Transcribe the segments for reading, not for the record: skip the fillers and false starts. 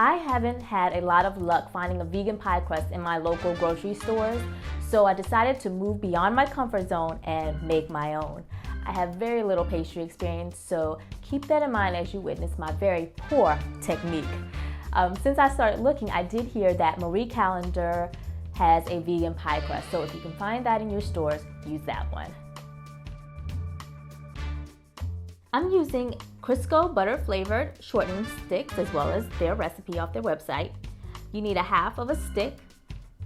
I haven't had a lot of luck finding a vegan pie crust in my local grocery stores, so I decided to move beyond my comfort zone and make my own. I have very little pastry experience, so keep that in mind as you witness my very poor technique. Since I started looking, I did hear that Marie Callender has a vegan pie crust, so if you can find that in your stores, use that one. I'm using Crisco butter flavored shortening sticks as well as their recipe off their website. You need a half of a stick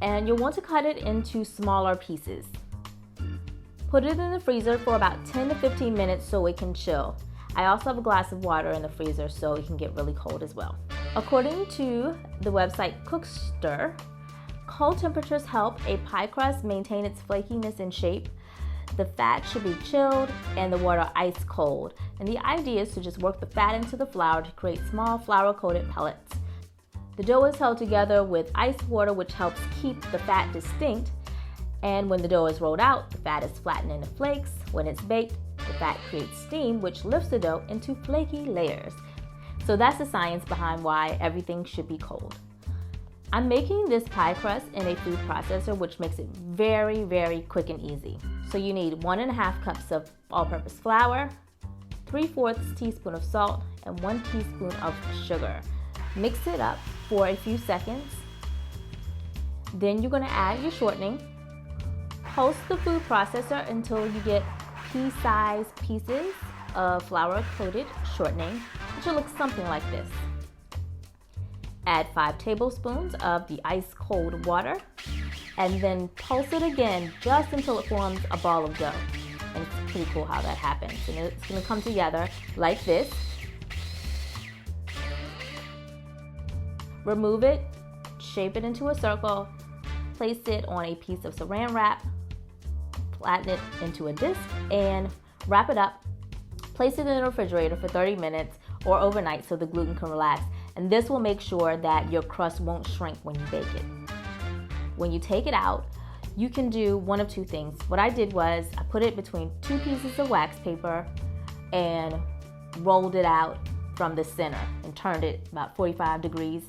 and you'll want to cut it into smaller pieces. Put it in the freezer for about 10 to 15 minutes so it can chill. I also have a glass of water in the freezer so it can get really cold as well. According to the website Cookbook, cold temperatures help a pie crust maintain its flakiness and shape. The fat should be chilled and the water ice cold. And the idea is to just work the fat into the flour to create small flour-coated pellets. The dough is held together with ice water, which helps keep the fat distinct. And when the dough is rolled out, the fat is flattened into flakes. When it's baked, the fat creates steam, which lifts the dough into flaky layers. So that's the science behind why everything should be cold. I'm making this pie crust in a food processor, which makes it very, very quick and easy. So you need 1.5 cups of all-purpose flour, 3/4 teaspoon of salt, and 1 teaspoon of sugar. Mix it up for a few seconds. Then you're going to add your shortening. Toast the food processor until you get pea-sized pieces of flour-coated shortening, which will look something like this. Add 5 tablespoons of the ice-cold water, and then pulse it again just until it forms a ball of dough. And it's pretty cool how that happens. And it's going to come together like this. Remove it, shape it into a circle, place it on a piece of saran wrap, flatten it into a disc, and wrap it up. Place it in the refrigerator for 30 minutes or overnight so the gluten can relax. And this will make sure that your crust won't shrink when you bake it. When you take it out, you can do one of two things. What I did was I put it between 2 pieces of wax paper and rolled it out from the center and turned it about 45 degrees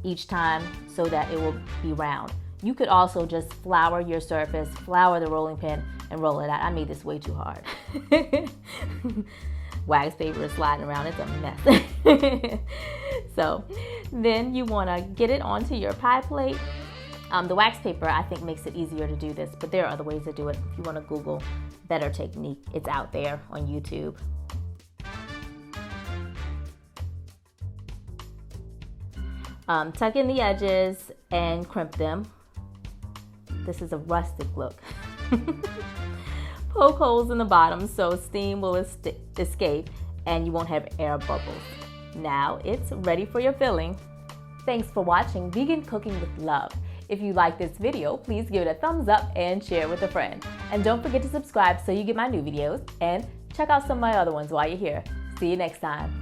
each time so that it will be round. You could also just flour your surface, flour the rolling pin, and roll it out. I made this way too hard. Wax paper is sliding around, it's a mess. So then you want to get it onto your pie plate. The wax paper, I think, makes it easier to do this, but there are other ways to do it. If you want to Google better technique, it's out there on YouTube. Tuck in the edges and crimp them. This is a rustic look. Poke holes in the bottom so steam will escape and you won't have air bubbles. Now it's ready for your filling. Thanks for watching Vegan Cooking with Love. If you like this video, please give it a thumbs up and share it with a friend. And don't forget to subscribe so you get my new videos, and check out some of my other ones while you're here. See you next time.